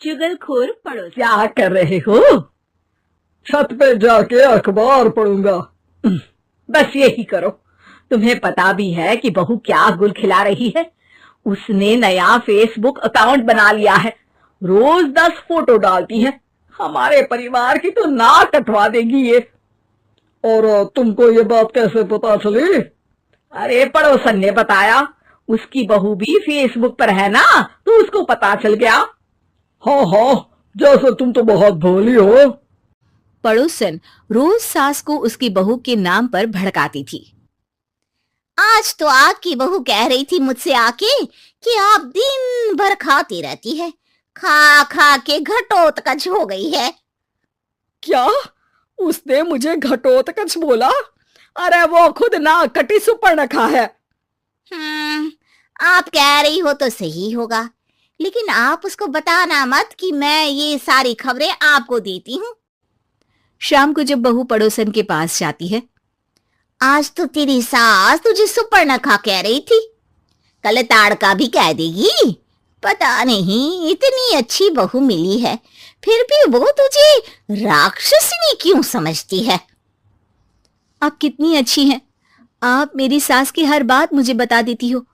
चुगलखोर पड़ोसी। क्या कर रहे हो? छत पे जाके अखबार पढ़ूंगा। बस यही करो। तुम्हें पता भी है कि बहू क्या गुल खिला रही है। उसने नया फेसबुक अकाउंट बना लिया है। रोज 10 फोटो डालती है। हमारे परिवार की तो नाक कटवा देगी ये। और तुमको ये बात कैसे पता चली? अरे पड़ोसन ने बताया। उसकी बहू भी फेसबुक पर है ना, तो उसको पता चल गया। हाँ हाँ, जैसे तुम तो बहुत भोली हो। पड़ोसन रोज सास को उसकी बहू के नाम पर भड़काती थी। आज तो आपकी बहू कह रही थी मुझसे आके कि आप दिन भर खाती रहती है, खा खा के घटोत्कच हो गई है। क्या? उसने मुझे घटोत्कच बोला? अरे वो खुद ना कटी सुपर्णखा है। आप कह रही हो तो सही होगा, लेकिन आप उसको बताना मत कि मैं ये सारी खबरें आपको देती हूँ। शाम को जब बहू पड़ोसन के पास जाती है, आज तो तेरी सास तुझे सुपर्णखा कह रही थी, कल ताड़का भी कह देगी। पता नहीं इतनी अच्छी बहू मिली है, फिर भी वो तुझे राक्षसनी क्यों समझती है? आप कितनी अच्छी हैं। आप मेरी सास की हर बात मुझे बता देती हो,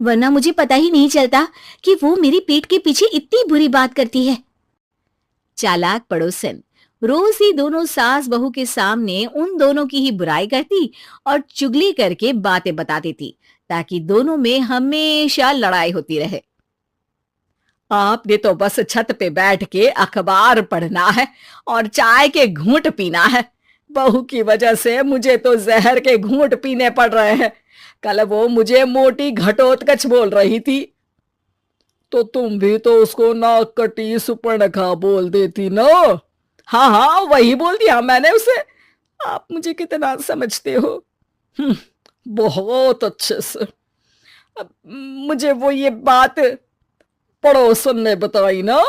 वरना मुझे पता ही नहीं चलता कि वो मेरी पीठ के पीछे इतनी बुरी बात करती है। चालाक पड़ोसन रोज ही दोनों सास बहू के सामने उन दोनों की ही बुराई करती और चुगली करके बातें बता देती, ताकि दोनों में हमेशा लड़ाई होती रहे। आपने तो बस छत पे बैठ के अखबार पढ़ना है और चाय के घूंट पीना है। बहू की वजह से मुझे तो जहर के घूंट पीने पड़ रहे हैं। कल वो मुझे मोटी घटोत्कच बोल रही थी। तो तुम भी तो उसको नाक कटी सुपर्णखा बोल देती ना। हाँ हाँ, वही बोल दिया मैंने उसे। आप मुझे कितना समझते हो। बहुत अच्छे से। मुझे वो ये बात पड़ोसन ने बताई ना,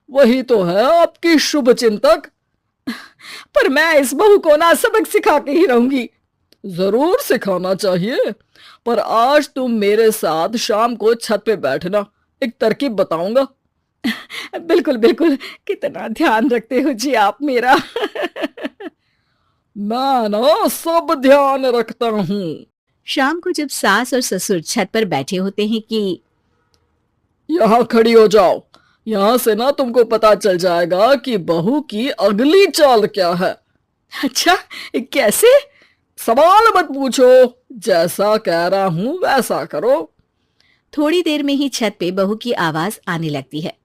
वही तो है आपकी शुभ चिंतक। पर मैं इस बहू को ना सबक सिखा के ही रहूंगी। जरूर सिखाना चाहिए, पर आज तुम मेरे साथ शाम को छत पे बैठना, एक तरकीब बताऊंगा। बिल्कुल बिल्कुल, कितना ध्यान रखते हो जी आप मेरा। मैं ना सब ध्यान रखता हूँ। शाम को जब सास और ससुर छत पर बैठे होते हैं कि यहाँ खड़ी हो जाओ, यहाँ से ना तुमको पता चल जाएगा कि बहू की अगली चाल क्या है। अच्छा, कैसे? सवाल मत पूछो, जैसा कह रहा हूं वैसा करो। थोड़ी देर में ही छत पे बहू की आवाज आने लगती है।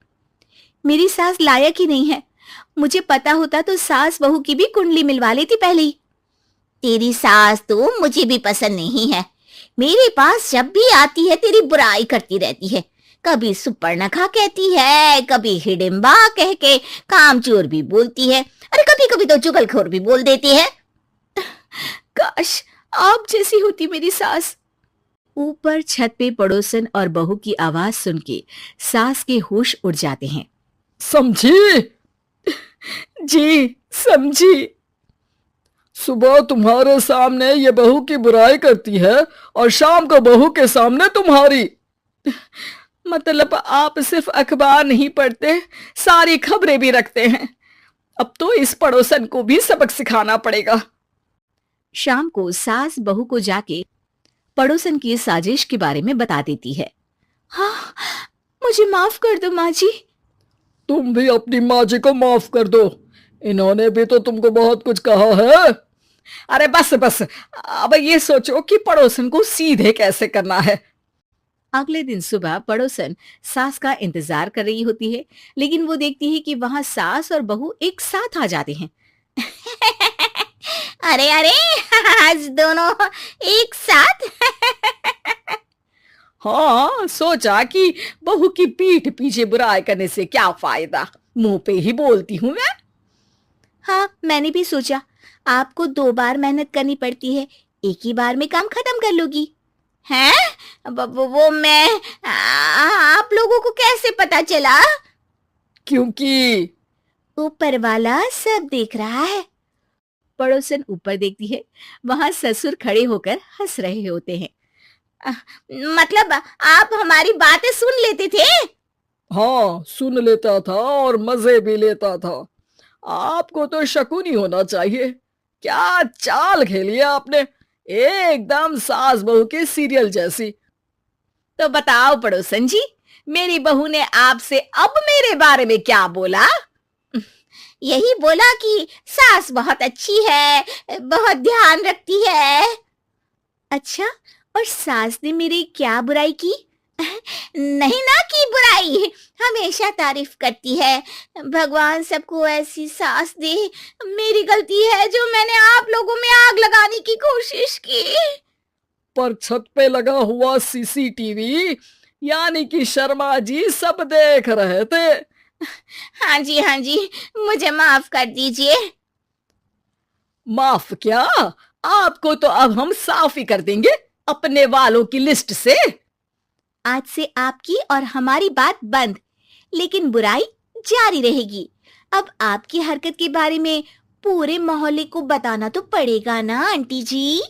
मेरी सास लायक ही नहीं है, मुझे पता होता तो सास बहू की भी कुंडली मिलवा लेती पहले ही। तेरी सास तो मुझे भी पसंद नहीं है, मेरे पास जब भी आती है तेरी बुराई करती रहती है। कभी सुपर्णखा कहती है, कभी हिडिंबा कह के कामचोर भी बोलती है, अरे कभी कभी तो चुगलखोर भी बोल देती है। काश आप जैसी होती मेरी सास। ऊपर छत पे पड़ोसन और बहू की आवाज सुन के सास के होश उड़ जाते हैं। समझी? जी समझी। सुबह तुम्हारे सामने ये बहू की बुराई करती है और शाम को बहू के सामने तुम्हारी। मतलब आप सिर्फ अखबार नहीं पढ़ते, सारी खबरें भी रखते हैं। अब तो इस पड़ोसन को भी सबक सिखाना पड़ेगा। शाम को सास बहू को जाके पड़ोसन की साजिश के बारे में बता देती है। हाँ, मुझे माफ कर दो माँ जी। तुम भी अपनी माँ जी को माफ कर दो, इन्होंने भी तो तुमको बहुत कुछ कहा है। अरे बस बस, अब ये सोचो कि पड़ोसन को सीधे कैसे करना है। अगले दिन सुबह पड़ोसन सास का इंतजार कर रही होती है, लेकिन वो देखती है कि वहां सास और बहू एक साथ आ जाते हैं। अरे अरे, आज दोनों एक साथ। हाँ, सोचा कि बहू की पीठ पीछे बुराई करने से क्या फायदा, मुंह पे ही बोलती हूँ मैं। हाँ, मैंने भी सोचा आपको 2 बार मेहनत करनी पड़ती है, एक ही बार में काम खत्म कर लोगी। हैं? वो मैं आप लोगों को कैसे पता चला? क्योंकि ऊपर वाला सब देख रहा है। पड़ोसन ऊपर देखती है, वहां ससुर खड़े होकर हंस रहे होते हैं। मतलब आप हमारी बातें सुन लेते थे? हाँ, सुन लेता था और मजे भी लेता था। आपको तो शकुनी होना चाहिए। क्या चाल खेली है आपने, एकदम सास बहू के सीरियल जैसी। तो बताओ पड़ोसन जी, मेरी बहू ने आपसे अब मेरे बारे में क्या बोला? यही बोला कि सास बहुत अच्छी है, बहुत ध्यान रखती है। अच्छा, और सास ने मेरी क्या बुराई की? नहीं ना की बुराई, हमेशा तारीफ करती है। भगवान सबको ऐसी सास दे। मेरी गलती है जो मैंने आप लोगों में आग लगाने की कोशिश की। पर छत पे लगा हुआ सीसीटीवी, यानी कि शर्मा जी सब देख रहे थे। हाँ जी, मुझे माफ कर दीजिए। माफ क्या? आपको तो अब हम साफ ही कर देंगे अपने वालों की लिस्ट से। आज से आपकी और हमारी बात बंद, लेकिन बुराई जारी रहेगी। अब आपकी हरकत के बारे में पूरे मोहल्ले को बताना तो पड़ेगा ना आंटी जी।